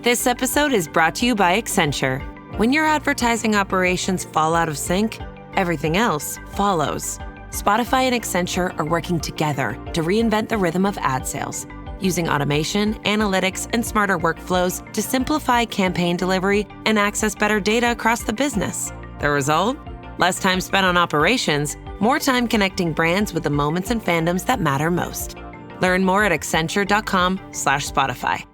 This episode is brought to you by Accenture. When your advertising operations fall out of sync, everything else follows. Spotify and Accenture are working together to reinvent the rhythm of ad sales, using automation, analytics, and smarter workflows to simplify campaign delivery and access better data across the business. The result? Less time spent on operations, more time connecting brands with the moments and fandoms that matter most. Learn more at accenture.com/Spotify.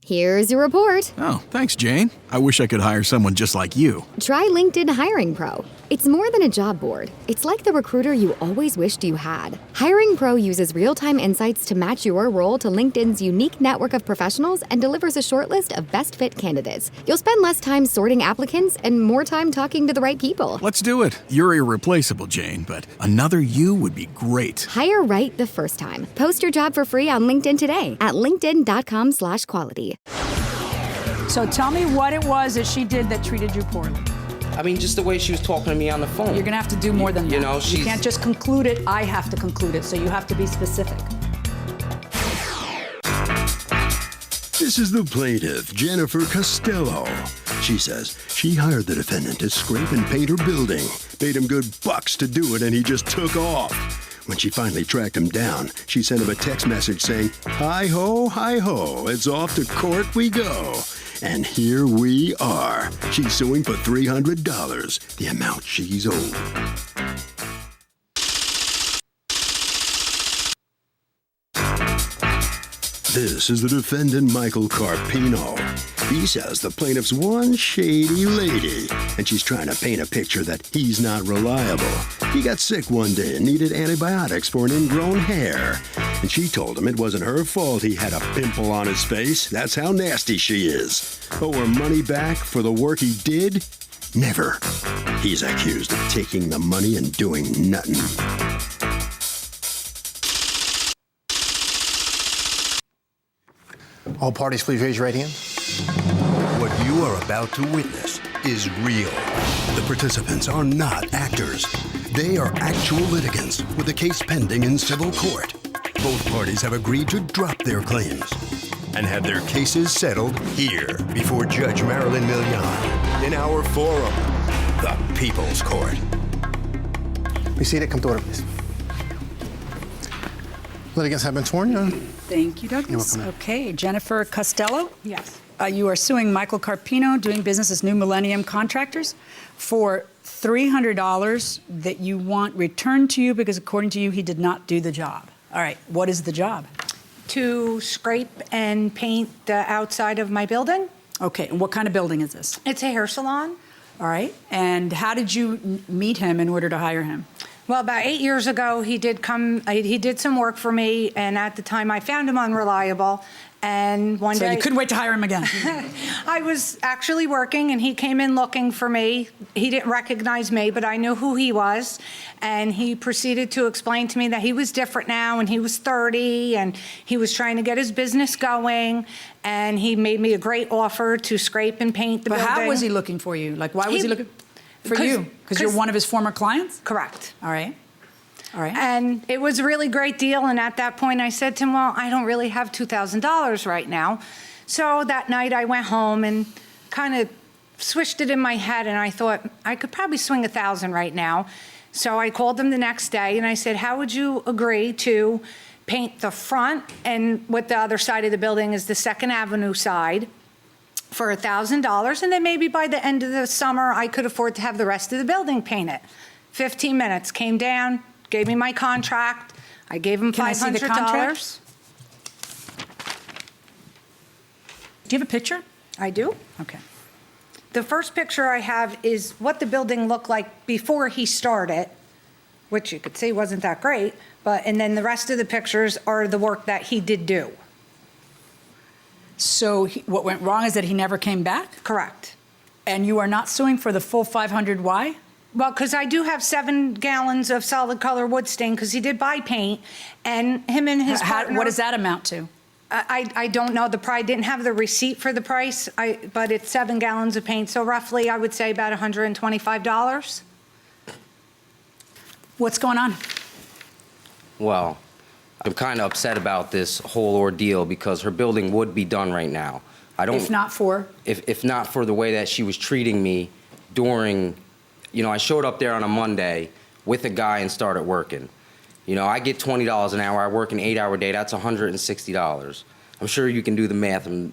Here's your report. Oh, thanks, Jane. I wish I could hire someone just like you. Try LinkedIn Hiring Pro. It's more than a job board. It's like the recruiter you always wished you had. Hiring Pro uses real-time insights to match your role to LinkedIn's unique network of professionals and delivers a short list of best fit candidates. You'll spend less time sorting applicants and more time talking to the right people. Let's do it. You're irreplaceable, Jane, but another you would be great. Hire right the first time. Post your job for free on LinkedIn today at linkedin.com/quality. So tell me what it was that she did that treated you poorly. I mean, just the way she was talking to me on the phone. You're gonna have to do more than that. You know, you can't just conclude it. I have to conclude it, so you have to be specific. This is the plaintiff, Jennifer Costello. She says she hired the defendant to scrape and paint her building, paid him good bucks to do it, and he just took off. When she finally tracked him down, she sent him a text message saying, hi-ho, it's off to court we go. And here we are. She's suing for $300, the amount she's owed. This is the defendant, Michael Carpino. He says the plaintiff's one shady lady, and she's trying to paint a picture that he's not reliable. He got sick one day and needed antibiotics for an ingrown hair. And she told him it wasn't her fault he had a pimple on his face. That's how nasty she is. Owe her money back for the work he did? Never. He's accused of taking the money and doing nothing. All parties, please raise your right hand. What you are about to witness is real. The participants are not actors. They are actual litigants with a case pending in civil court. Both parties have agreed to drop their claims and have their cases settled here before Judge Marilyn Milian in our forum, the People's Court. Be seated. Come to order, please. Litigants have been sworn. Thank you, Douglas. You're welcome. Okay, Jennifer Costello. Yes. You are suing Michael Carpino, doing business as New Millennium Contractors, for $300 that you want returned to you because, according to you, he did not do the job. All right, what is the job? To scrape and paint the outside of my building. Okay, and what kind of building is this? It's a hair salon. All right, and how did you meet him in order to hire him? Well, about 8 years ago, he did some work for me, and at the time I found him unreliable. And one day... So you couldn't wait to hire him again? I was actually working, and he came in looking for me. He didn't recognize me, but I knew who he was. And he proceeded to explain to me that he was different now, and he was 30, and he was trying to get his business going. And he made me a great offer to scrape and paint the building. But how was he looking for you? Like, why was he looking for you? Because you're one of his former clients? Correct. All right. All right. And it was a really great deal. And at that point, I said to him, well, I don't really have $2,000 right now. So that night I went home and kind of swished it in my head. And I thought I could probably swing $1,000 right now. So I called him the next day and I said, how would you agree to paint the front and what the other side of the building is the 2nd Avenue side for $1,000? And then maybe by the end of the summer, I could afford to have the rest of the building painted. 15 minutes, came down, gave me my contract. I gave him $500. Can I see the contract? Do you have a picture? I do. Okay. The first picture I have is what the building looked like before he started, which you could see wasn't that great, and then the rest of the pictures are the work that he did do. So what went wrong is that he never came back? Correct. And you are not suing for the full $500. Why? Well, because I do have 7 gallons of solid color wood stain because he did buy paint, and him and his partner. What does that amount to? I don't know. I didn't have the receipt for the price, but it's 7 gallons of paint. So roughly, I would say about $125. What's going on? Well, I'm kind of upset about this whole ordeal because her building would be done right now. I don't. If not for? If not for the way that she was treating me during, I showed up there on a Monday with a guy and started working. I get $20 an hour. I work an 8-hour day. That's $160. I'm sure you can do the math, and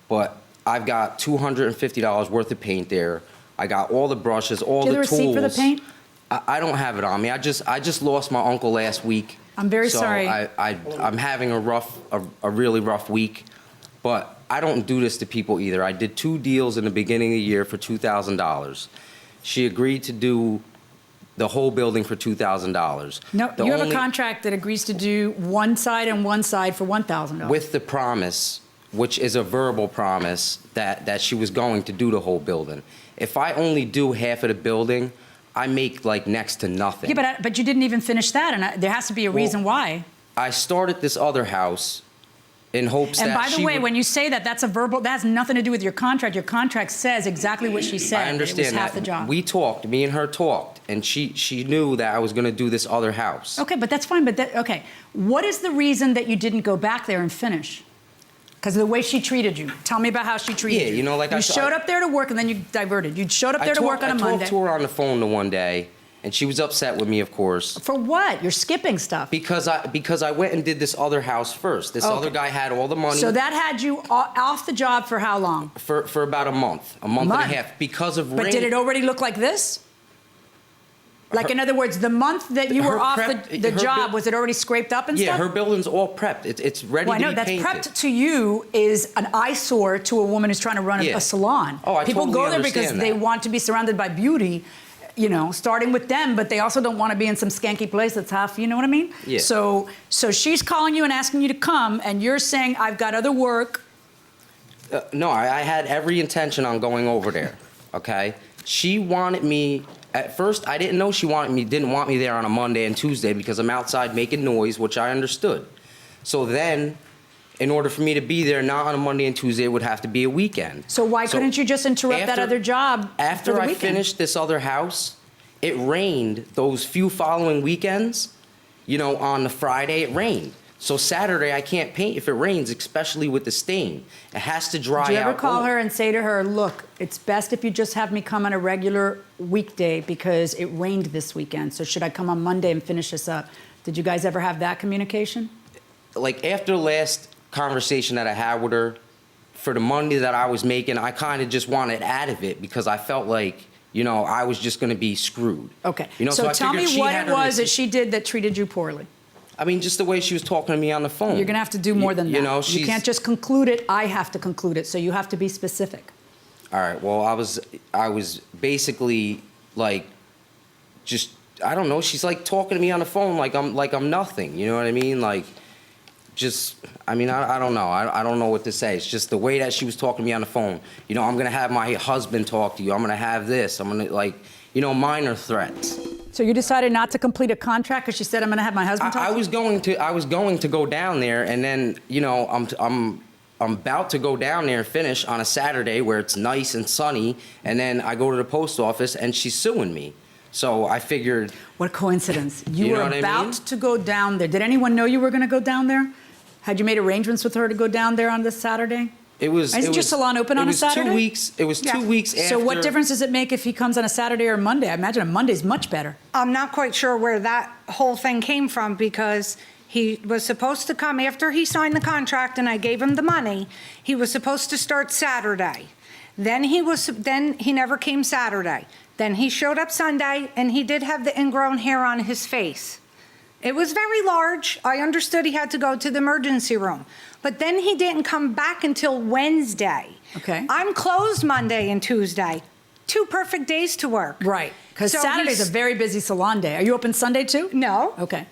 but I've got $250 worth of paint there. I got all the brushes, all the tools. Do you have a receipt for the paint? I don't have it on me. I just lost my uncle last week. I'm very sorry. I'm having a really rough week, but I don't do this to people either. I did 2 deals in the beginning of the year for $2,000. She agreed to do the whole building for $2,000. No, you have a contract that agrees to do one side and one side for $1,000. With the promise, which is a verbal promise, that she was going to do the whole building. If I only do half of the building, I make like next to nothing. Yeah, but you didn't even finish that, and there has to be a reason why. I started this other house in hopes that And by the way, when you say that, that's a verbal, that has nothing to do with your contract. Your contract says exactly what she said. I understand it was that. half the job. We talked, me and her talked, and she knew that I was going to do this other house. Okay, but that's fine. Okay, what is the reason that you didn't go back there and finish? Because of the way she treated you. Tell me about how she treated you. Yeah, you showed up there to work and then you diverted. You showed up there to work on a Monday. I talked to her on the phone the one day, and she was upset with me, of course. For what? You're skipping stuff. Because I went and did this other house first. This other guy had all the money. So that had you off the job for how long? For about a month and a half, because of rain. But did it already look like this? Like, in other words, the month that you were off the job, was it already scraped up and stuff? Yeah, her building's all prepped. It's ready to be painted. I know, that's prepped to you is an eyesore to a woman who's trying to run a salon. Oh, I People totally go there because understand they that. want to be surrounded by beauty, starting with them, but they also don't want to be in some skanky place that's half, you know what I mean? Yeah. So she's calling you and asking you to come, and you're saying, I've got other work. No, I had every intention on going over there, okay? She wanted me. At first, I didn't know she didn't want me there on a Monday and Tuesday because I'm outside making noise, which I understood. So then, in order for me to be there, not on a Monday and Tuesday, it would have to be a weekend. So why couldn't you just interrupt that other job after for the I weekend? finished this other house? It rained those few following weekends. On the Friday, it rained. So Saturday, I can't paint if it rains, especially with the stain. It has to dry out. Did you ever call her and say to her, look, it's best if you just have me come on a regular weekday because it rained this weekend, so should I come on Monday and finish this up? Did you guys ever have that communication? Like, after the last conversation that I had with her, for the money that I was making, I kind of just wanted out of it because I felt like, I was just going to be screwed. Okay. So tell me what it was that she did that treated you poorly. I mean, just the way she was talking to me on the phone. You're going to have to do more than that. You can't just conclude it. I have to conclude it. So you have to be specific. All right. Well, I was basically like, just, I don't know. She's like talking to me on the phone like I'm nothing. You know what I mean? Like, just, I mean, I don't know. I don't know what to say. It's just the way that she was talking to me on the phone. I'm going to have my husband talk to you. I'm going to have this. I'm going to, minor threats. So you decided not to complete a contract because she said, I'm going to have my husband talk to you? I was going to go down there, and then, I'm about to go down there and finish on a Saturday where it's nice and sunny, and then I go to the post office and she's suing me. So I figured... What coincidence. You were know about to go down there. Did anyone know you were going to go down there? Had you made arrangements with her to go down there on this Saturday? Isn't your salon open on a Saturday? It was 2 weeks after. So what difference does it make if he comes on a Saturday or a Monday? I imagine a Monday's much better. I'm not quite sure where that whole thing came from because he was supposed to come after he signed the contract and I gave him the money. He was supposed to start Saturday. Then he never came Saturday. Then he showed up Sunday and he did have the ingrown hair on his face. It was very large. I understood he had to go to the emergency room. But then he didn't come back until Wednesday. Okay. I'm closed Monday and Tuesday. 2 perfect days to work. Right. Because Saturday's a very busy salon day. Are you open Sunday too? No. Okay.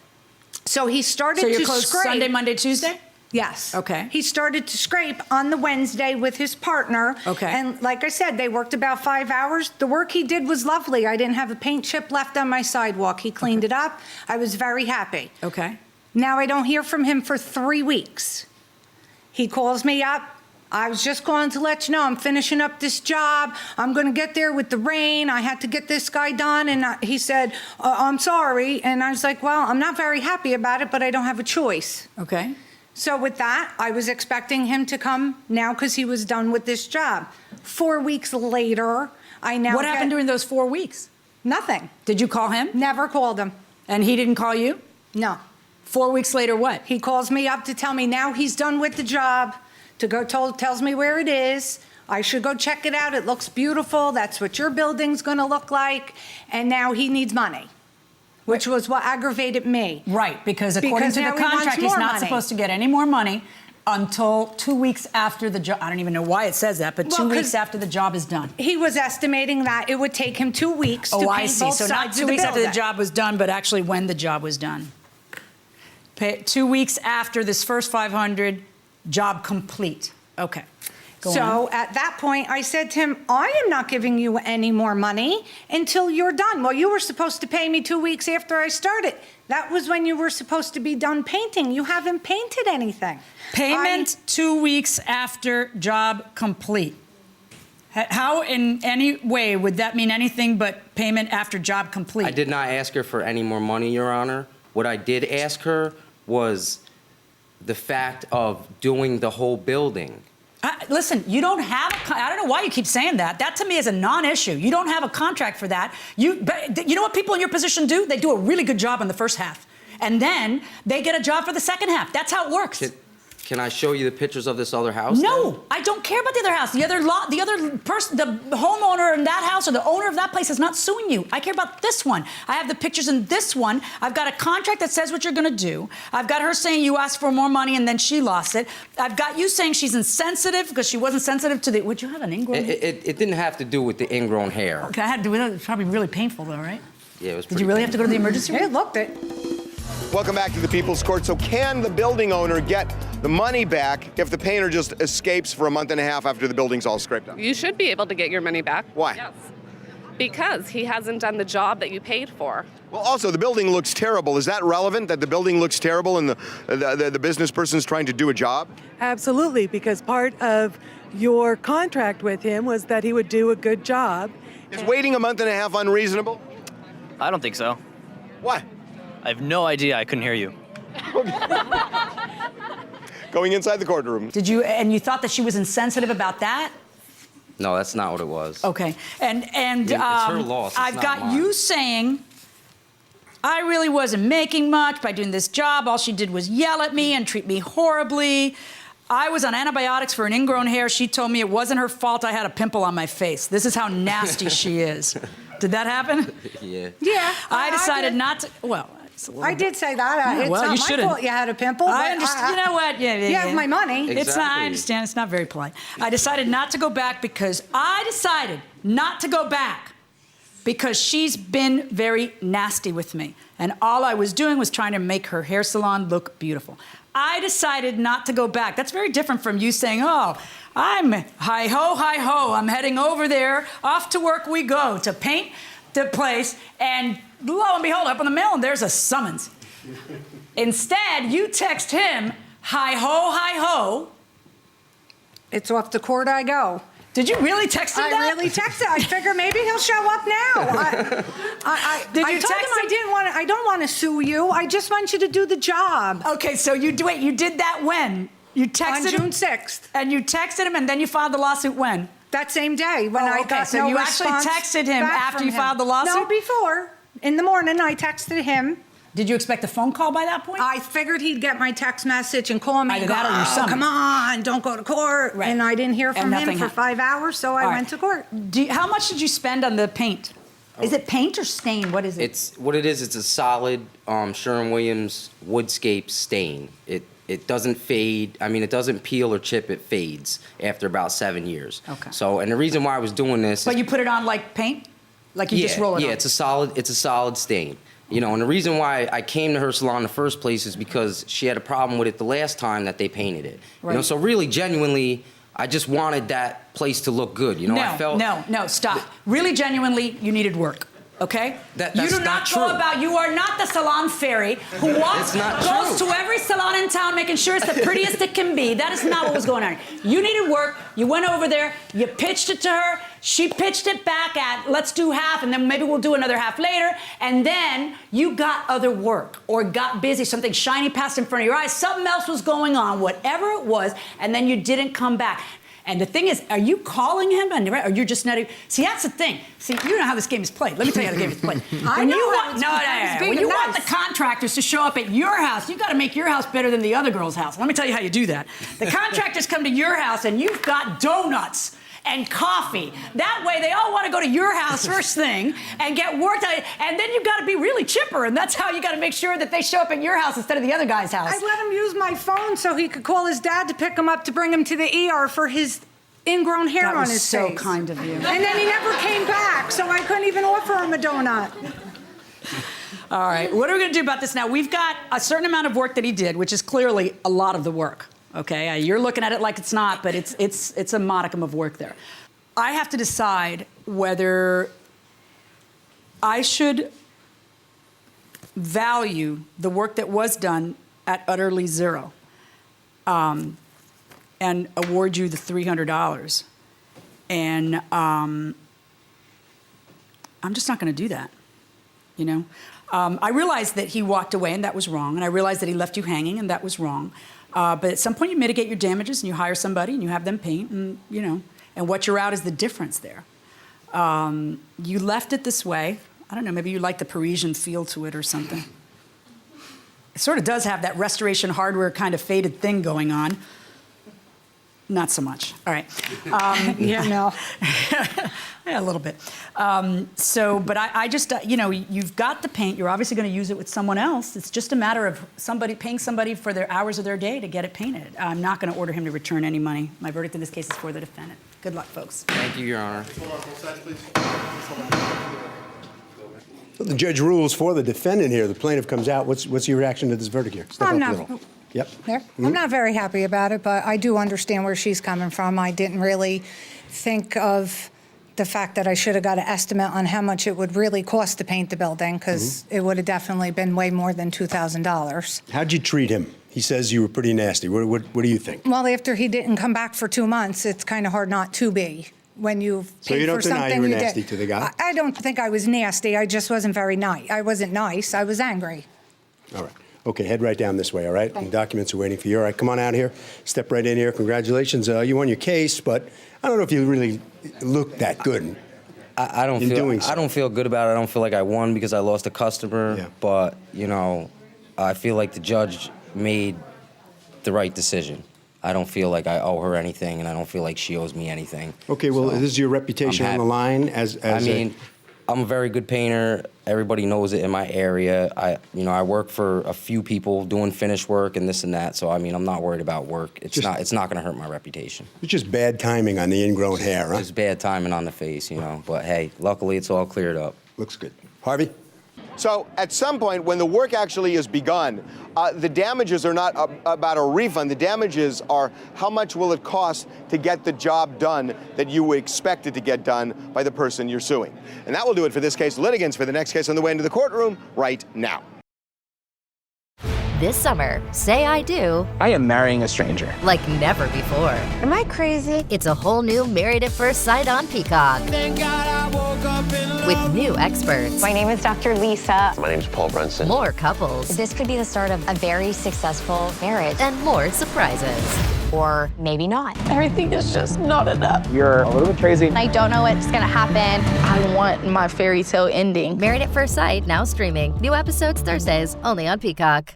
So he started to scrape. So you're closed Sunday, Monday, Tuesday? Yes. Okay. He started to scrape on the Wednesday with his partner. Okay. And like I said, they worked about 5 hours. The work he did was lovely. I didn't have a paint chip left on my sidewalk. He cleaned it up. I was very happy. Okay. Now I don't hear from him for 3 weeks. He calls me up. I was just calling to let you know I'm finishing up this job. I'm going to get there with the rain. I had to get this guy done. And he said, I'm sorry. And I was like, well, I'm not very happy about it, but I don't have a choice. Okay. So with that, I was expecting him to come now because he was done with this job. 4 weeks later, I now What happened during those 4 weeks? Nothing. Did you call him? Never called him. And he didn't call you? No. 4 weeks later, what? He calls me up to tell me now he's done with the job, tells me where it is. I should go check it out. It looks beautiful. That's what your building's going to look like. And now he needs money, which was what aggravated me. Right, because according to the now he wants contract, he's more not money. supposed to get any more money until 2 weeks after the job. I don't even know why it says that, but Well, 2 weeks 'cause after the job is done. He was estimating that it would take him 2 weeks to Oh, I paint see. both So not sides 2 of the weeks after the building. job was done, but actually when the job was done. 2 weeks after this first 500, job complete. Okay. Go on. So at that point, I said to him, I am not giving you any more money until you're done. Well, you were supposed to pay me 2 weeks after I started. That was when you were supposed to be done painting. You haven't painted anything. Payment 2 weeks after job complete. How in any way would that mean anything but payment after job complete? I did not ask her for any more money, Your Honor. What I did ask her was the fact of doing the whole building. Listen, you don't have I don't know why you keep saying that. That to me is a non-issue. You don't have a contract for that. You know what people in your position do? They do a really good job in the first half. And then they get a job for the second half. That's how it works. Can I show you the pictures of this other house? No, then? I don't care about the other house. The other person, the homeowner in that house or the owner of that place is not suing you. I care about this one. I have the pictures in this one. I've got a contract that says what you're going to do. I've got her saying you asked for more money and then she lost it. I've got you saying she's insensitive because she wasn't sensitive to the. Would you have an ingrown? It didn't have to do with the ingrown hair. Okay, I had to do it. It was probably really painful though, right? Yeah, it was. Did you really have to go to the emergency room? It looked it. Welcome back to the People's Court. So can the building owner get the money back if the painter just escapes for a month and a half after the building's all scraped up? You should be able to get your money back. Why? Yes. Because he hasn't done the job that you paid for. Well, also, the building looks terrible. Is that relevant, that the building looks terrible and the business person's trying to do a job? Absolutely, because part of your contract with him was that he would do a good job. Is waiting a month and a half unreasonable? I don't think so. Why? I have no idea. I couldn't hear you. Going inside the courtroom. Did you? And you thought that she was insensitive about that? No, that's not what it was. Okay, and it's her loss, it's I've not got mine. you saying I really wasn't making much by doing this job. All she did was yell at me and treat me horribly. I was on antibiotics for an ingrown hair. She told me it wasn't her fault I had a pimple on my face. This is how nasty she is. Did that happen? Yeah. Yeah. I decided did. not to. Well, it's a little I bit- did say that. Yeah, It's well, not you my shouldn't. fault you had a pimple. I but understand. You know what? Yeah, You have my money. It's not, I Exactly. understand. It's not very polite. I decided not to go back because she's been very nasty with me. And all I was doing was trying to make her hair salon look beautiful. I decided not to go back. That's very different from you saying, oh, I'm hi-ho, I'm heading over there. Off to work we go to paint the place. And lo and behold, up on the mail, and there's a summons. Instead, you text him, hi-ho. It's off to court I go. Did you really text him that? I really texted. I figure maybe he'll show up now. I Did you told text him him? I don't want to sue you. I just want you to do the job. Okay, so you did that when? You texted On him? June 6th. And you texted him and then you filed the lawsuit when? That same day when I okay, got so no you actually response texted him back after from you him. filed the lawsuit? No, before. In the morning, I texted him. Did you expect a phone call by that point? I figured he'd get my text message and call me Either and go, that or your summons. come on, don't go to court. Right. And I didn't hear And from him nothing for happened. 5 hours, so I All right. went to court. How much did you spend on the paint? Is it paint or stain? What is it? It's what it is. It's a solid Sherwin-Williams woodscape stain. It doesn't fade. I mean, it doesn't peel or chip. It fades after about 7 years. Okay. So, and the reason why I was doing this. But is, you put it on like paint? Like you just roll it on? Yeah, it's a solid stain. You know, and the reason why I came to her salon in the first place is because she had a problem with it the last time that they painted it. Right. You know, so really, genuinely, I just wanted that place to look good. You know, I felt. No, stop. Really, genuinely, you needed work. Okay? That's you do not not true. go about, you are not the salon fairy who walks, It's not goes true. to every salon in town making sure it's the prettiest it can be. That is not what was going on. You needed work, you went over there, you pitched it to her, she pitched it back at, let's do half, and then maybe we'll do another half later, and then you got other work, or got busy, something shiny passed in front of your eyes, something else was going on, whatever it was, and then you didn't come back. And the thing is, are you calling him, or you're just not? See, that's the thing. See, you know how this game is played. Let me tell you how the game is played. I know how want, it's played. when you want the contractors to show up at your house, you got to make your house better than the other girl's house. Let me tell you how you do that. The contractors come to your house, and you've got donuts and coffee. That way, they all want to go to your house first thing and get worked on it. And then you've got to be really chipper, and that's how you got to make sure that they show up at your house instead of the other guy's house. I let him use my phone so he could call his dad to pick him up to bring him to the ER for his ingrown hair That on was his so face. kind of you. And then he never came back, so I couldn't even offer him a donut. All right, what are we going to do about this now? We've got a certain amount of work that he did, which is clearly a lot of the work. Okay, you're looking at it like it's not, but it's a modicum of work there. I have to decide whether I should value the work that was done at utterly zero, and award you the $300. And I'm just not going to do that. You know, I realized that he walked away, and that was wrong. And I realized that he left you hanging, and that was wrong. But at some point, you mitigate your damages, and you hire somebody, and you have them paint, and you know. And what you're out is the difference there. You left it this way. I don't know, maybe you like the Parisian feel to it or something. It sort of does have that Restoration Hardware kind of faded thing going on. Not so much. All right. Yeah, no. Yeah, a little bit. But I just, you know, you've got the paint. You're obviously going to use it with someone else. It's just a matter of paying somebody for their hours of their day to get it painted. I'm not going to order him to return any money. My verdict in this case is for the defendant. Good luck, folks. Thank you, Your Honor. The judge rules for the defendant here. The plaintiff comes out. What's your reaction to this verdict here? Step I'm up a not. little. Yep. There. I'm not very happy about it, but I do understand where she's coming from. I didn't really think of the fact that I should have got an estimate on how much it would really cost to paint the building, because it would have definitely been way more than $2,000. How'd you treat him? He says you were pretty nasty. What do you think? Well, after he didn't come back for 2 months, it's kind of hard not to be when you've So paid you don't for deny something you were you nasty did. to the guy? I don't think I was nasty. I just wasn't very nice. I wasn't nice. I was angry. All right. Okay, head right down this way, all right? The documents are waiting for you. All right, come on out here. Step right in here. Congratulations. You won your case, but I don't know if you really look that good. I don't feel good about it. I don't feel like I won because I lost a customer. Yeah. But, you know, I feel like the judge made the right decision. I don't feel like I owe her anything, and I don't feel like she owes me anything. Okay, well, So, this is your reputation on the line I'm a very good painter. Everybody knows it in my area. I work for a few people doing finish work and this and that. So I'm not worried about work. It's not going to hurt my reputation. It's just bad timing on the ingrown hair, huh? It's bad timing on the face, you know. But hey, luckily it's all cleared up. Looks good. Harvey? So at some point, when the work actually is begun, the damages are not about a refund. The damages are how much will it cost to get the job done that you expected to get done by the person you're suing. And that will do it for this case. Litigants for the next case on the way into the courtroom right now. This summer, say I do. I am marrying a stranger. Like never before. Am I crazy? It's a whole new Married at First Sight on Peacock. Thank God I woke up in love. With new experts. My name is Dr. Lisa. My name is Paul Brunson. More couples. This could be the start of a very successful marriage. And more surprises. Or maybe not. Everything is just not enough. You're a little bit crazy. I don't know what's gonna happen. I want my fairy tale ending. Married at First Sight, now streaming. New episodes Thursdays, only on Peacock.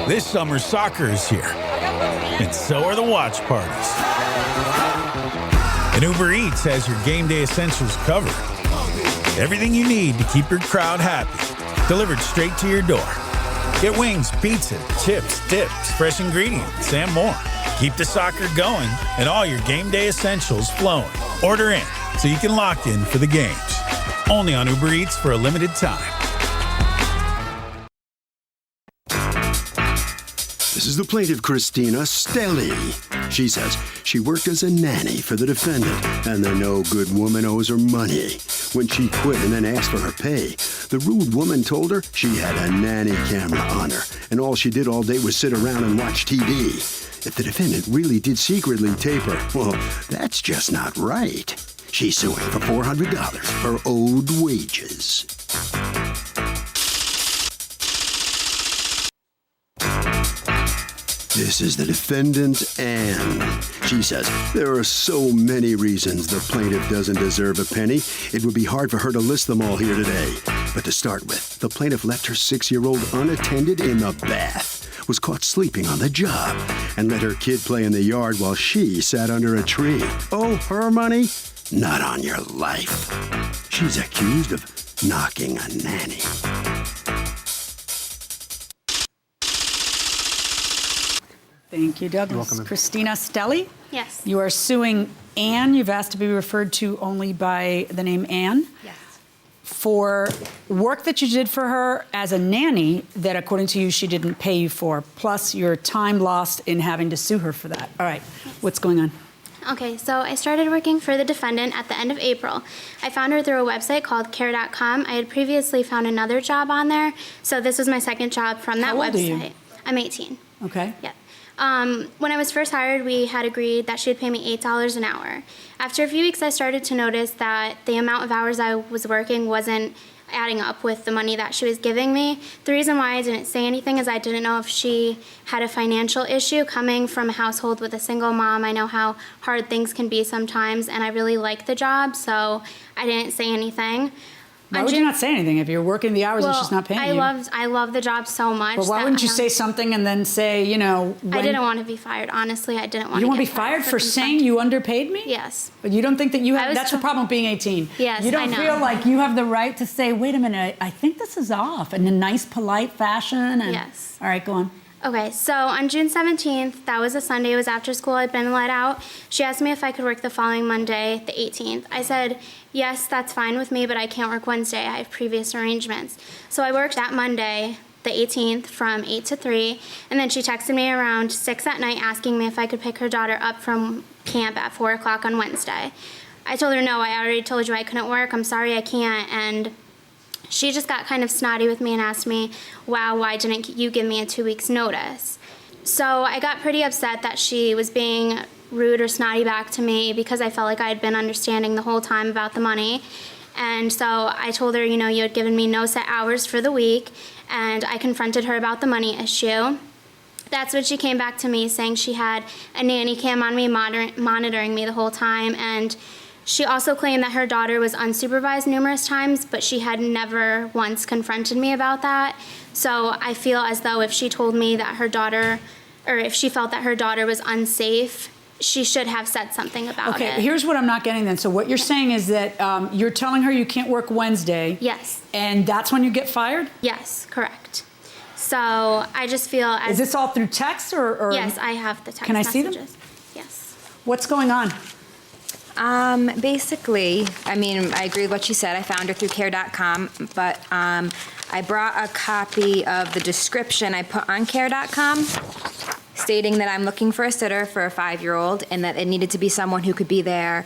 This summer, soccer is here, and so are the watch parties. And Uber Eats has your game day essentials covered. Everything you need to keep your crowd happy, delivered straight to your door. Get wings, pizza, chips, dips, fresh ingredients, and more. Keep the soccer going and all your game day essentials flowing. Order in so you can lock in for the games. Only on Uber Eats for a limited time. This is the plaintiff, Christina Stelly. She says she worked as a nanny for the defendant, and the no-good woman owes her money. When she quit and then asked for her pay, the rude woman told her she had a nanny camera on her, and all she did all day was sit around and watch TV. If the defendant really did secretly tape her, well, that's just not right. She's suing for $400 for owed wages. This is the defendant, Anne. She says, there are so many reasons the plaintiff doesn't deserve a penny. It would be hard for her to list them all here today. But to start with, the plaintiff left her 6-year-old unattended in the bath, was caught sleeping on the job, and let her kid play in the yard while she sat under a tree. Oh, her money? Not on your life. She's accused of knocking a nanny. Thank you, Douglas. You're welcome. Christina Stelly? Yes. You are suing Anne. You've asked to be referred to only by the name Anne. Yes. For work that you did for her as a nanny that, according to you, she didn't pay you for, plus your time lost in having to sue her for that. All right. Yes. What's going on? Okay, so I started working for the defendant at the end of April. I found her through a website called care.com. I had previously found another job on there, so this was my second job from that How old website. are you? I'm 18. Okay. Yeah. When I was first hired, we had agreed that she would pay me $8 an hour. After a few weeks, I started to notice that the amount of hours I was working wasn't adding up with the money that she was giving me. The reason why I didn't say anything is I didn't know if she had a financial issue. Coming from a household with a single mom, I know how hard things can be sometimes, and I really liked the job, so I didn't say anything. Why would you not say anything if you're working the hours and she's not paying you? I love the job so much. But why wouldn't you say something and then say, you know, I didn't want to be fired. Honestly, I didn't want to. You want to get be fired for saying you underpaid me? Yes. But you don't think that you have, that's the problem with being 18. Yes, You don't I know. feel like you have the right to say, wait a minute, I think this is off, in a nice, polite fashion. And, Yes. All right, go on. Okay, so on June 17th, that was a Sunday, it was after school, I'd been let out. She asked me if I could work the following Monday, the 18th. I said, yes, that's fine with me, but I can't work Wednesday, I have previous arrangements. So I worked that Monday, the 18th, from 8 to 3, and then she texted me around 6 at night asking me if I could pick her daughter up from camp at 4 o'clock on Wednesday. I told her, no, I already told you I couldn't work, I'm sorry I can't, and she just got kind of snotty with me and asked me, wow, why didn't you give me a 2 weeks notice? So I got pretty upset that she was being rude or snotty back to me because I felt like I had been understanding the whole time about the money. And so I told her, you know, you had given me no set hours for the week, and I confronted her about the money issue. That's when she came back to me saying she had a nanny cam on me monitoring me the whole time, and she also claimed that her daughter was unsupervised numerous times, but she had never once confronted me about that. So I feel as though if she told me that her daughter, or if she felt that her daughter was unsafe, she should have said something about it. Okay, here's what I'm not getting then. So what you're saying is that you're telling her you can't work Wednesday. Yes. And that's when you get fired? Yes, correct. So I just feel as... Is this all through text or? Yes, I have the text Can I see them? messages. Yes. What's going on? Basically, I mean, I agree with what she said. I found her through care.com, but I brought a copy of the description I put on care.com stating that I'm looking for a sitter for a 5-year-old and that it needed to be someone who could be there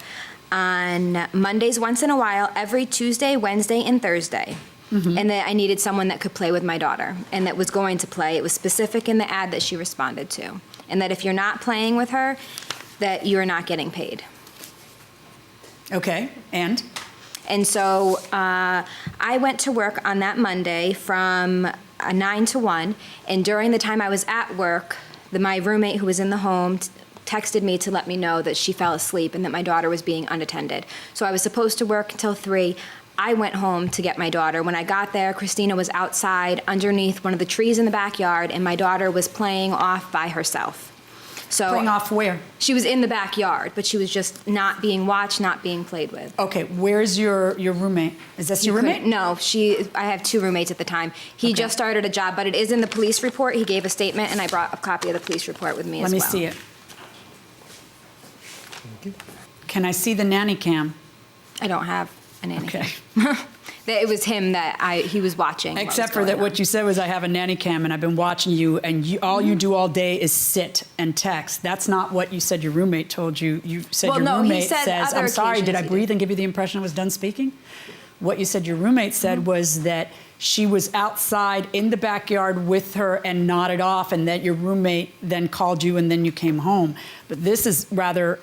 on Mondays once in a while, every Tuesday, Wednesday, and Thursday. Mm-hmm. And that I needed someone that could play with my daughter and that was going to play. It was specific in the ad that she responded to. And that if you're not playing with her, that you're not getting paid. Okay, and? And so I went to work on that Monday from 9 to 1, and during the time I was at work, my roommate who was in the home texted me to let me know that she fell asleep and that my daughter was being unattended. So I was supposed to work until 3. I went home to get my daughter. When I got there, Christina was outside underneath one of the trees in the backyard, and my daughter was playing off by herself. So playing off where? She was in the backyard, but she was just not being watched, not being played with. Okay, where's your roommate? Is this your roommate? No, I have 2 roommates at the time. He just started a job, but it is in the police report. He gave a statement, and I brought a copy of the police report with me as well. Let me see it. Can I see the nanny cam? I don't have a nanny cam. It was him that he was watching. Except for that what you said was, I have a nanny cam and I've been watching you, and all you do all day is sit and text. That's not what you said your roommate told you. You said your roommate says, I'm sorry, did I breathe and give you the impression I was done speaking? what you said your roommate said was that she was outside in the backyard with her and nodded off, and that your roommate then called you and then you came home. But this is rather,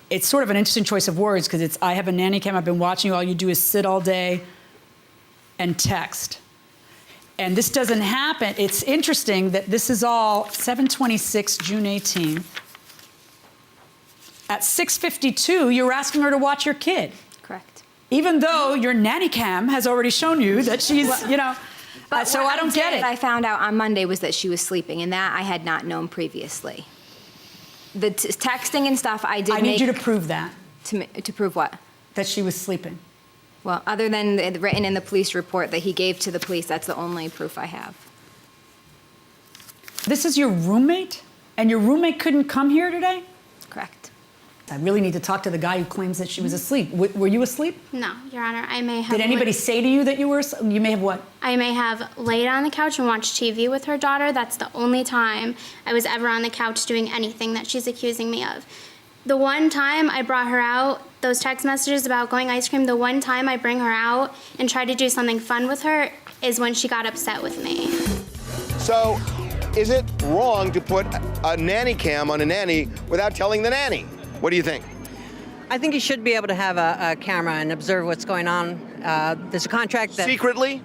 it's sort of an interesting choice of words, because it's, I have a nanny cam, I've been watching you, all you do is sit all day and text. And this doesn't happen. It's interesting that this is all 7/26, June 18th. At 6:52, you're asking her to watch your kid. Correct. Even though your nanny cam has already shown you that she's, you know, But so what I don't get it. I found out on Monday was that she was sleeping, and that I had not known previously. The texting and stuff I did I need you to prove that. To prove what? That she was sleeping. Well, other than the written in the police report that he gave to the police, that's the only proof I have. This is your roommate? And your roommate couldn't come here today? Correct. I really need to talk to the guy who claims that she was asleep. Were you asleep? No, Your Honor. I may have. Did anybody say to you that you were asleep? You may have what? I may have laid on the couch and watched TV with her daughter. That's the only time I was ever on the couch doing anything that she's accusing me of. The one time I brought her out, those text messages about going ice cream, the one time I bring her out and try to do something fun with her is when she got upset with me. So, is it wrong to put a nanny cam on a nanny without telling the nanny? What do you think? I think you should be able to have a camera and observe what's going on. There's a contract that... Secretly?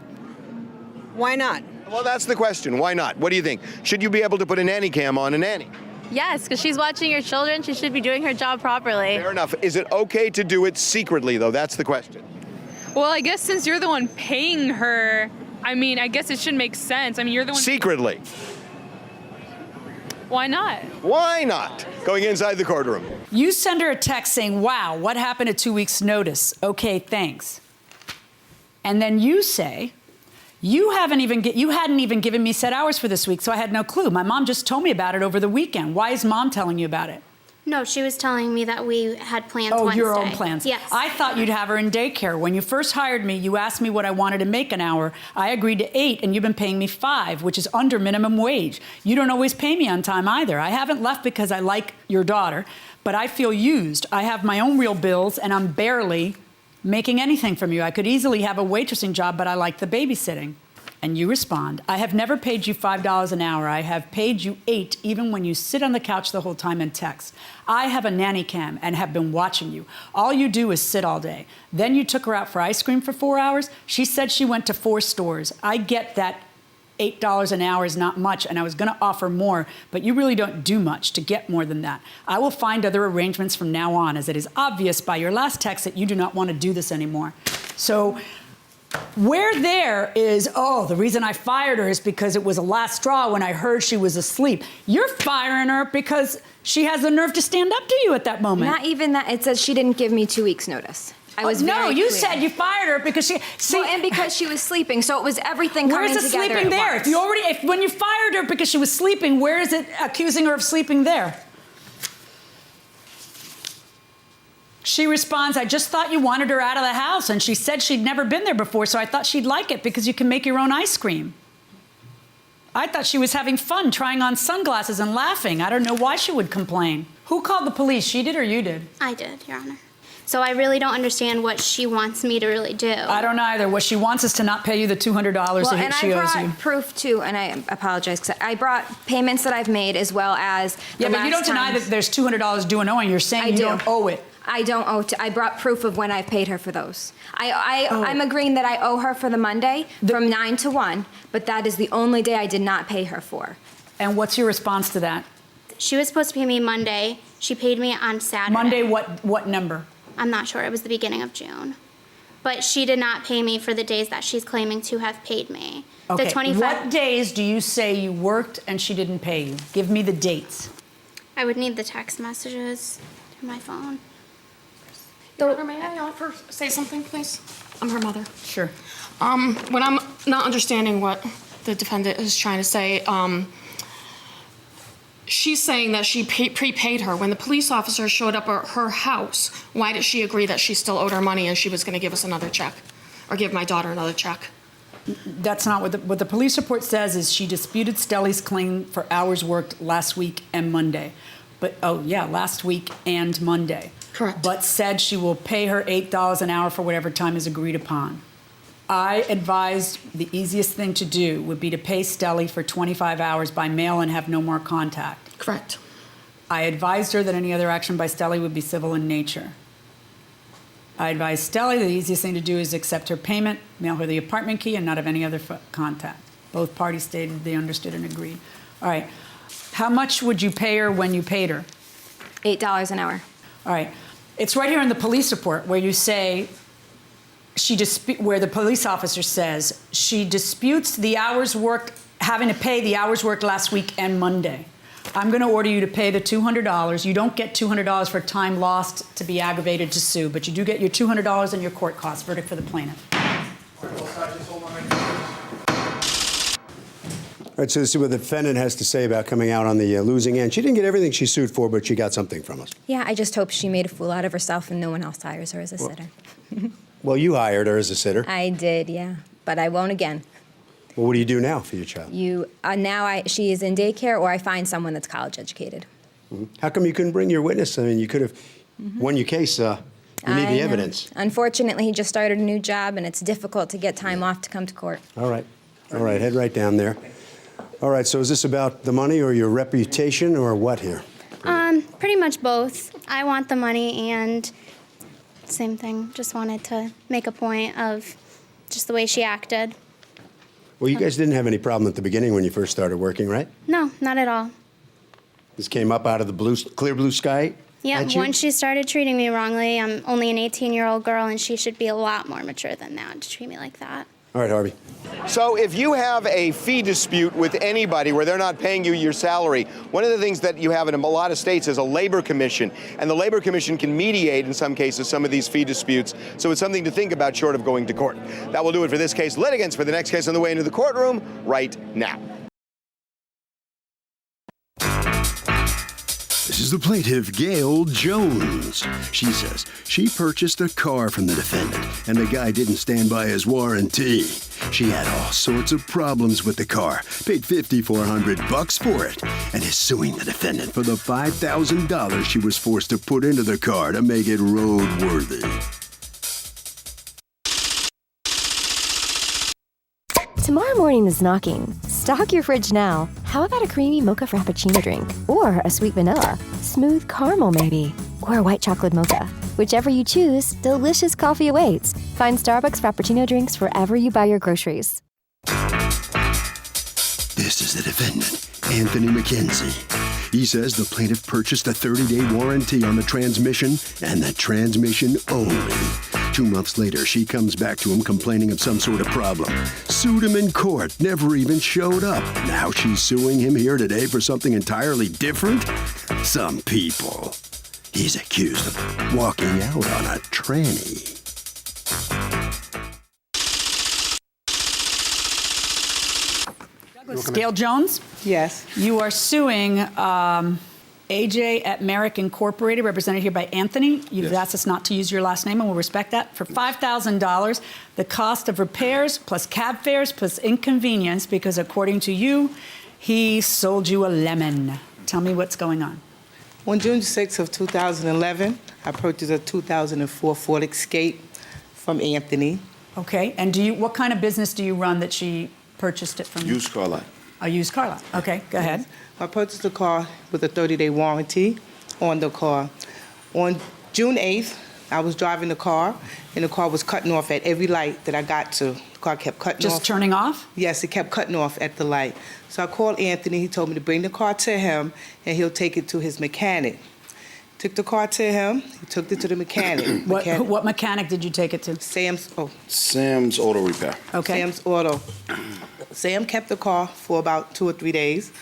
Why not? Well, that's the question. Why not? What do you think? Should you be able to put a nanny cam on a nanny? Yes, because she's watching your children. She should be doing her job properly. Fair enough. Is it okay to do it secretly, though? That's the question. Well, I guess since you're the one paying her, I mean, I guess it should make sense. I mean, you're the one... Secretly. Why not? Why not? Going inside the courtroom. You send her a text saying, wow, what happened at 2 weeks' notice? Okay, thanks. And then you say, you hadn't even given me set hours for this week, so I had no clue. My mom just told me about it over the weekend. Why is mom telling you about it? No, she was telling me that we had plans Wednesday. Oh, your own plans. Yes. I thought you'd have her in daycare. When you first hired me, you asked me what I wanted to make an hour. I agreed to 8, and you've been paying me 5, which is under minimum wage. You don't always pay me on time either. I haven't left because I like your daughter, but I feel used. I have my own real bills, and I'm barely making anything from you. I could easily have a waitressing job, but I like the babysitting. And you respond, I have never paid you $5 an hour. I have paid you 8, even when you sit on the couch the whole time and text. I have a nanny cam and have been watching you. All you do is sit all day. Then you took her out for ice cream for 4 hours. She said she went to 4 stores. I get that $8 an hour is not much, and I was gonna offer more, but you really don't do much to get more than that. I will find other arrangements from now on, as it is obvious by your last text that you do not want to do this anymore. So, where there is, oh, the reason I fired her is because it was a last straw when I heard she was asleep. You're firing her because she has the nerve to stand up to you at that moment. Not even that. It says she didn't give me 2 weeks' notice. I was no, very you clear. said you fired her because she. See, well, and because she was sleeping, so it was everything coming together. Where's the sleeping there? Once. If you already, when you fired her because she was sleeping, where is it accusing her of sleeping there? She responds, I just thought you wanted her out of the house, and she said she'd never been there before, so I thought she'd like it because you can make your own ice cream. I thought she was having fun trying on sunglasses and laughing. I don't know why she would complain. Who called the police? She did or you did? I did, Your Honor. So I really don't understand what she wants me to really do. I don't either. What she wants is to not pay you the $200 that she owes you. And I brought proof too, and I apologize, because I brought payments that I've made as well as the but you don't deny that there's $200 due and owing. You're saying you don't owe it. I don't owe. I brought proof of when I paid her for those. I'm agreeing that I owe her for the Monday from 9 to 1, but that is the only day I did not pay her for. And what's your response to that? She was supposed to pay me Monday. She paid me on Saturday. Monday, what number? I'm not sure. It was the beginning of June. But she did not pay me for the days that she's claiming to have paid me. Okay. The 25. What days do you say you worked and she didn't pay you? Give me the dates. I would need the text messages to my phone. Your Honor, may I first say something, please? I'm her mother. Sure. When I'm not understanding what the defendant is trying to say, she's saying that she prepaid her. When the police officer showed up at her house, why did she agree that she still owed her money and she was going to give us another check, or give my daughter another check? That's not what the police report says. Is she disputed Stelly's claim for hours worked last week and Monday. But, oh, yeah, last week and Monday. Correct. But said she will pay her $8 an hour for whatever time is agreed upon. I advised the easiest thing to do would be to pay Stelly for 25 hours by mail and have no more contact. Correct. I advised her that any other action by Stelly would be civil in nature. I advised Stelly the easiest thing to do is accept her payment, mail her the apartment key, and not have any other contact. Both parties stated they understood and agreed. All right. How much would you pay her when you paid her? $8 an hour. All right. It's right here in the police report where you say where the police officer says she disputes the hours worked, having to pay the hours worked last week and Monday. I'm going to order you to pay the $200. You don't get $200 for time lost to be aggravated to sue, but you do get your $200 and your court costs. Verdict for the plaintiff. All right, so this is what the defendant has to say about coming out on the losing end. She didn't get everything she sued for, but she got something from us. Yeah, I just hope she made a fool out of herself and no one else hires her as a sitter. Well, you hired her as a sitter. I did, yeah, but I won't again. Well, what do you do now for your child? She is in daycare, or I find someone that's college educated. How come you couldn't bring your witness? I mean, you could have won your case. You need the evidence. Unfortunately, he just started a new job, and it's difficult to get time off to come to court. All right, head right down there. All right, so is this about the money or your reputation or what here? Pretty much both. I want the money and same thing. Just wanted to make a point of just the way she acted. Well, you guys didn't have any problem at the beginning when you first started working, right? No, not at all. This came up out of the clear blue sky? Yeah, once she started treating me wrongly, I'm only an 18-year-old girl, and she should be a lot more mature than that to treat me like that. All right, Harvey. So if you have a fee dispute with anybody where they're not paying you your salary, one of the things that you have in a lot of states is a labor commission, and the labor commission can mediate, in some cases, some of these fee disputes. So it's something to think about short of going to court. That will do it for this case. Litigants for the next case on the way into the courtroom right now. This is the plaintiff, Gail Jones. She says she purchased a car from the defendant, and the guy didn't stand by his warranty. She had all sorts of problems with the car, paid $5,400 for it, and is suing the defendant for the $5,000 she was forced to put into the car to make it roadworthy. Tomorrow morning is knocking. Stock your fridge now. How about a creamy mocha frappuccino drink? Or a sweet vanilla? Smooth caramel, maybe? Or a white chocolate mocha? Whichever you choose, delicious coffee awaits. Find Starbucks Frappuccino drinks wherever you buy your groceries. This is the defendant, Anthony McKenzie. He says the plaintiff purchased a 30-day warranty on the transmission and the transmission only. 2 months later, she comes back to him complaining of some sort of problem. Sued him in court, never even showed up. Now she's suing him here today for something entirely different? Some people. He's accused of walking out on a tranny. Gail Jones? Yes. You are suing AJ at Merrick Incorporated, represented here by Anthony. You've asked us not to use your last name, and we'll respect that. For $5,000, the cost of repairs plus cab fares plus inconvenience, because according to you, he sold you a lemon. Tell me what's going on. On June 6th of 2011, I purchased a 2004 Ford Escape from Anthony. Okay, and what kind of business do you run that she purchased it from you? Used car lot. A used car lot. Okay, go ahead. I purchased the car with a 30-day warranty on the car. On June 8th, I was driving the car, and the car was cutting off at every light that I got to. The car kept cutting off. Just turning off? Yes, it kept cutting off at the light. So I called Anthony. He told me to bring the car to him, and he'll take it to his mechanic. Took the car to him. He took it to the mechanic. What mechanic did you take it to? Sam's Auto Repair. Okay. Sam's Auto. Sam kept the car for about 2 or 3 days,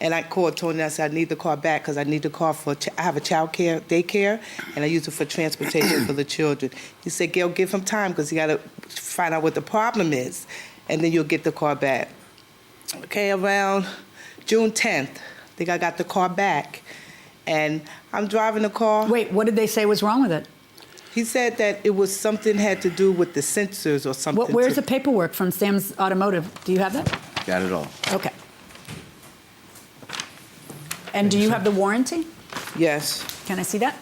and I called Tony and I said, I need the car back because I need the car I have a child care, daycare, and I use it for transportation for the children. He said, Gail, give him time because he got to find out what the problem is, and then you'll get the car back. Okay, around June 10th, I think I got the car back, and I'm driving the car. Wait, what did they say was wrong with it? He said that it was something had to do with the sensors or something. Where's the paperwork from Sam's Automotive? Do you have that? Got it all. Okay. And do you have the warranty? Yes. Can I see that?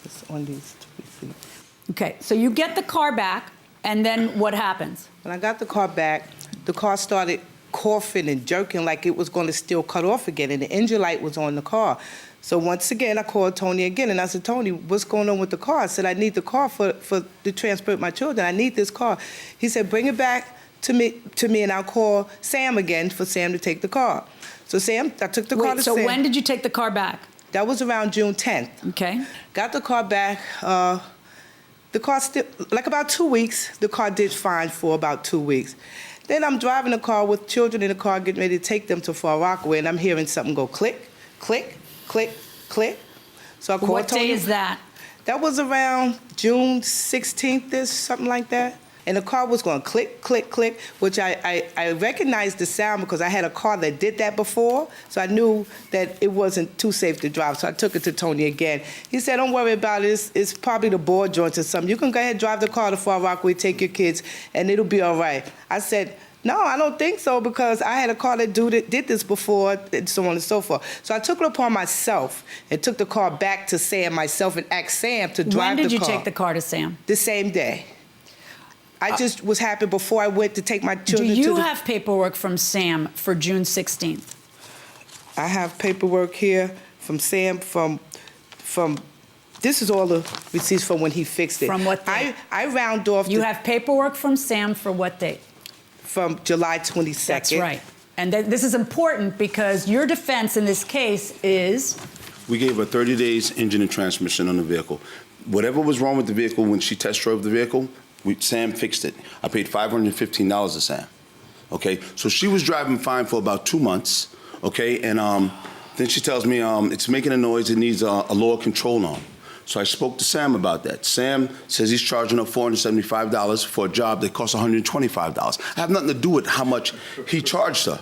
Let's on these receipts. Okay, so you get the car back, and then what happens? When I got the car back, the car started coughing and jerking like it was going to still cut off again, and the engine light was on the car. So once again, I called Tony again, and I said, Tony, what's going on with the car? I said, I need the car to transport my children. I need this car. He said, bring it back to me, and I'll call Sam again for Sam to take the car. So Sam, I took the car to Sam. So when did you take the car back? That was around June 10th. Okay. Got the car back. The car still, like about 2 weeks, the car did fine for about 2 weeks. Then I'm driving the car with children in the car, getting ready to take them to Far Rockaway, and I'm hearing something go click, click, click, click. So I called What Tony. day is that? That was around June 16th-ish, something like that. And the car was going click, click, click, which I recognized the sound because I had a car that did that before, so I knew that it wasn't too safe to drive, so I took it to Tony again. He said, don't worry about it, it's probably the board joints or something. You can go ahead, drive the car to Far Rockaway, take your kids, and it'll be all right. I said, no, I don't think so, because I had a car that did this before, and so on and so forth. So I took it upon myself and took the car back to Sam myself and asked Sam to drive the car. When did you take the car to Sam? The same day. I just was happy before I went to take my children to Do you have paperwork from Sam for June 16th? I have paperwork here from Sam from this is all the receipts from when he fixed it. From what date? I round off. You have paperwork from Sam for what date? From July 22nd. That's right. And this is important because your defense in this case is? We gave her 30 days engine and transmission on the vehicle. Whatever was wrong with the vehicle when she test drove the vehicle, Sam fixed it. I paid $515 to Sam. Okay, so she was driving fine for about 2 months. Okay, and then she tells me it's making a noise. It needs a lower control arm. So I spoke to Sam about that. Sam says he's charging her $475 for a job that costs $125. I have nothing to do with how much he charged her.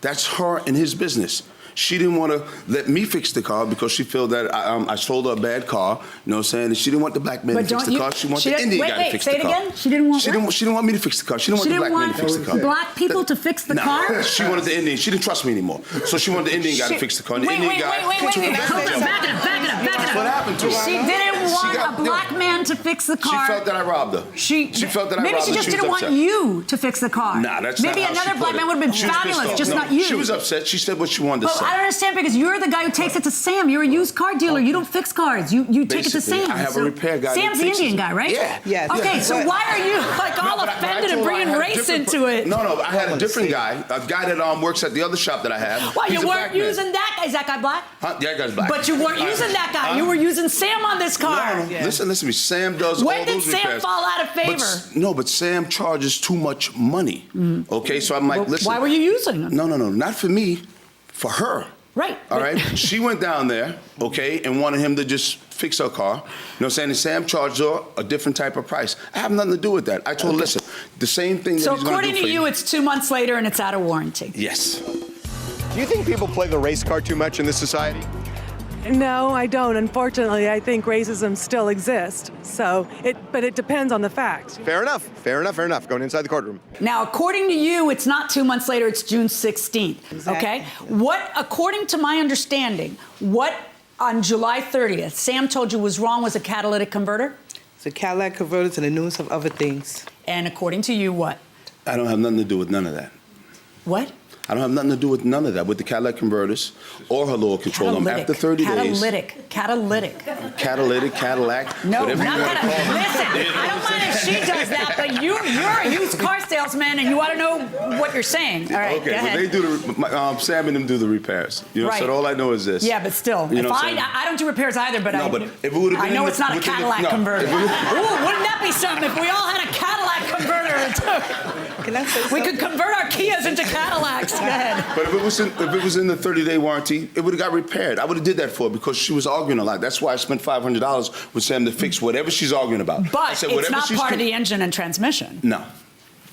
That's her and his business. She didn't want to let me fix the car because she felt that I sold her a bad car. You know what I'm saying? And she didn't want the black man to fix the car. She wanted the Indian guy to fix the car. Wait, say it again? She didn't want what? She didn't want me to fix the car. She didn't want the black man to fix the car. Black people to fix the car? She wanted the Indian. She didn't trust me anymore. So she wanted the Indian guy to fix the car. And the Indian guy Wait. Back it up. That's what happened to her. She didn't want a black man to fix the car. She felt that I robbed her. She felt that I robbed her. Maybe she just didn't want you to fix the car. Nah, that's not how she put it. Maybe another black man would have been fabulous, just not you. She was upset. She said what she wanted to say. But I don't understand because you're the guy who takes it to Sam. You're a used car dealer. You don't fix cars. You take it to Sam. I have a repair guy. Sam's the Indian guy, right? Yeah. Yes. Okay, so why are you like all offended and bringing race into it? No, I had a different guy, a guy that works at the other shop that I have. Well, you weren't using that guy. Is that guy black? Huh? Yeah, that guy's black. But you weren't using that guy. You were using Sam on this car. No. Yeah. Listen to me. Sam does all when those did Sam repairs. fall out of favor? But Sam charges too much money. Okay, so I'm like, listen. Why were you using him? No, not for me, for her. Right. All right. She went down there, okay, and wanted him to just fix her car. You know what I'm saying? And Sam charged her a different type of price. I have nothing to do with that. I told her, listen, the same thing that So he's going to do according to you, it's 2 months later and it's out of warranty. Yes. Do you think people play the race card too much in this society? No, I don't. Unfortunately, I think racism still exists. But it depends on the facts. Fair enough. Going inside the courtroom. Now, according to you, it's not 2 months later, it's June 16th. Exactly. Okay? According to my understanding, what on July 30th, Sam told you was wrong was a catalytic converter? It's a catalytic converter to the newness of other things. And according to you, what? I don't have nothing to do with none of that. What? I don't have nothing to do with none of that, with the catalytic converters or her lower control arm. After 30 days. Catalytic. Cadillac. No, whatever not you want to call it. Listen, I don't mind if she does that, but you're a used car salesman and you ought to know what you're saying. All right, okay, go ahead. They do Sam and them do the repairs. You know, right. So all I know is this. Yeah, but still, you know I don't do repairs either, but no, but if it would have been I know it's not a Cadillac converter. Ooh, wouldn't that be something if we all had a Cadillac converter? Can I say something? We could convert our Kias into Cadillacs. Go ahead. But if it was in the 30-day warranty, it would have got repaired. I would have did that for her because she was arguing a lot. That's why I spent $500 with Sam to fix whatever she's arguing about. But it's not part of the engine and transmission. No.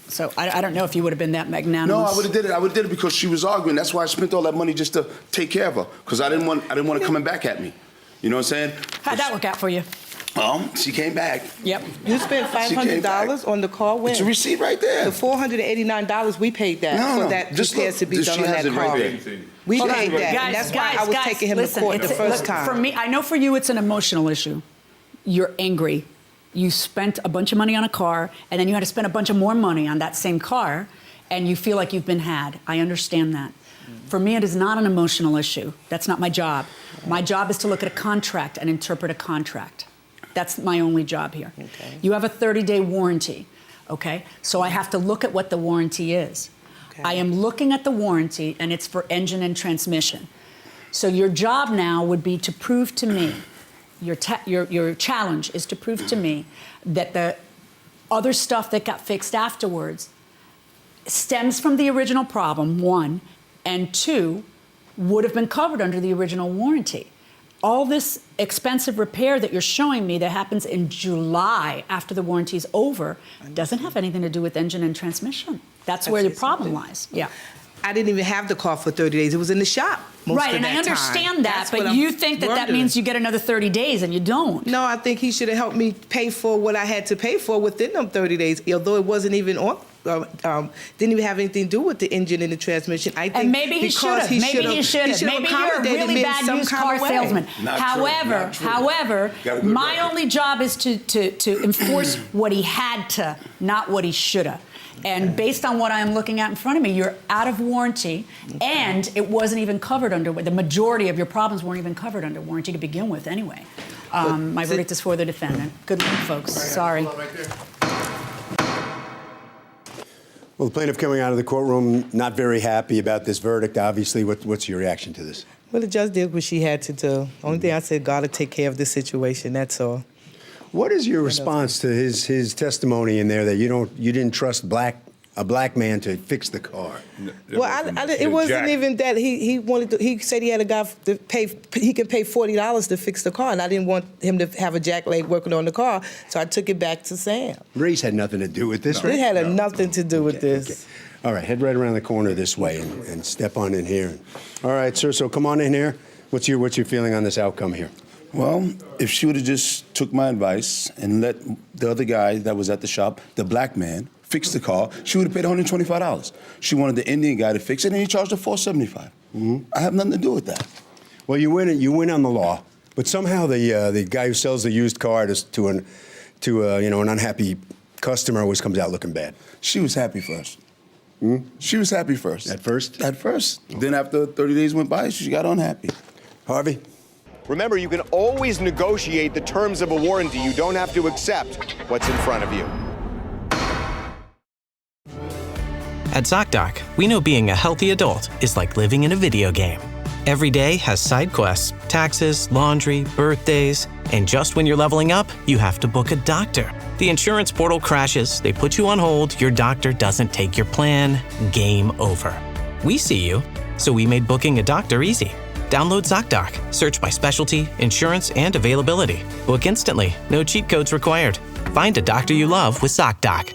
So I don't know if you would have been that magnanimous. No, I would have did it. I would have did it because she was arguing. That's why I spent all that money just to take care of her because I didn't want her coming back at me. You know what I'm saying? How'd that work out for you? She came back. Yep. You spent $500 on the car when? It's a receipt right there. The $489 we paid that for that repairs to be done on that car. We paid that, and that's why I was taking him to court the first time. For me, I know for you it's an emotional issue. you're angry. You spent a bunch of money on a car, and then you had to spend a bunch of more money on that same car, and you feel like you've been had. I understand that. For me, it is not an emotional issue. That's not my job. My job is to look at a contract and interpret a contract. That's my only job here. Okay. You have a 30-day warranty, okay? So I have to look at what the warranty is. Okay. I am looking at the warranty, and it's for engine and transmission. So your job now would be to prove to me, your challenge is to prove to me that the other stuff that got fixed afterwards stems from the original problem, one, and two, would have been covered under the original warranty. All this expensive repair that you're showing me that happens in July after the warranty's over doesn't have anything to do with engine and transmission. That's where the problem lies. Yeah. I didn't even have the car for 30 days. It was in the shop most Right, of and that I understand time. that, That's what but I'm you think that that wondering. means you get another 30 days, and you don't. No, I think he should have helped me pay for what I had to pay for within them 30 days, although it wasn't even on. Didn't even have anything to do with the engine and the transmission. I think And maybe he should have. Maybe he should have. should've Maybe you're a accommodated really me in bad some used kind car of way. salesman. Not However, true. however, Got a good my record. only job is to enforce what he had to, not what he should have. And based on what I'm looking at in front of me, you're out of warranty, and it wasn't even covered under. The majority of your problems weren't even covered under warranty to begin with, anyway. My verdict is for the defendant. Good luck, folks. Sorry. Well, the plaintiff coming out of the courtroom not very happy about this verdict, obviously. What's your reaction to this? Well, the judge did what she had to do. Only thing I said, God will take care of this situation. That's all. What is your response to his testimony in there that you didn't trust a black man to fix the car? Well, it wasn't even that he wanted to. He said he had a guy to pay. He can pay $40 to fix the car, and I didn't want him to have a jackleg working on the car, so I took it back to Sam. Race had nothing to do with this, right? It had nothing to do with this. Okay. All right, head right around the corner this way and step on in here. All right, sir. So come on in here. What's your feeling on this outcome here? Well, if she would have just took my advice and let the other guy that was at the shop, the black man, fix the car, she would have paid $125. She wanted the Indian guy to fix it, and he charged her $475. I have nothing to do with that. Well, you win on the law, but somehow the guy who sells the used car to an unhappy customer always comes out looking bad. She was happy first. She was happy first. At first? At first. Then after 30 days went by, she got unhappy. Harvey? Remember, you can always negotiate the terms of a warranty. You don't have to accept what's in front of you. At ZocDoc, we know being a healthy adult is like living in a video game. Every day has side quests, taxes, laundry, birthdays, and just when you're leveling up, you have to book a doctor. The insurance portal crashes, they put you on hold, your doctor doesn't take your plan, game over. We see you, so we made booking a doctor easy. Download ZocDoc, search by specialty, insurance, and availability. Book instantly, no cheat codes required. Find a doctor you love with ZocDoc.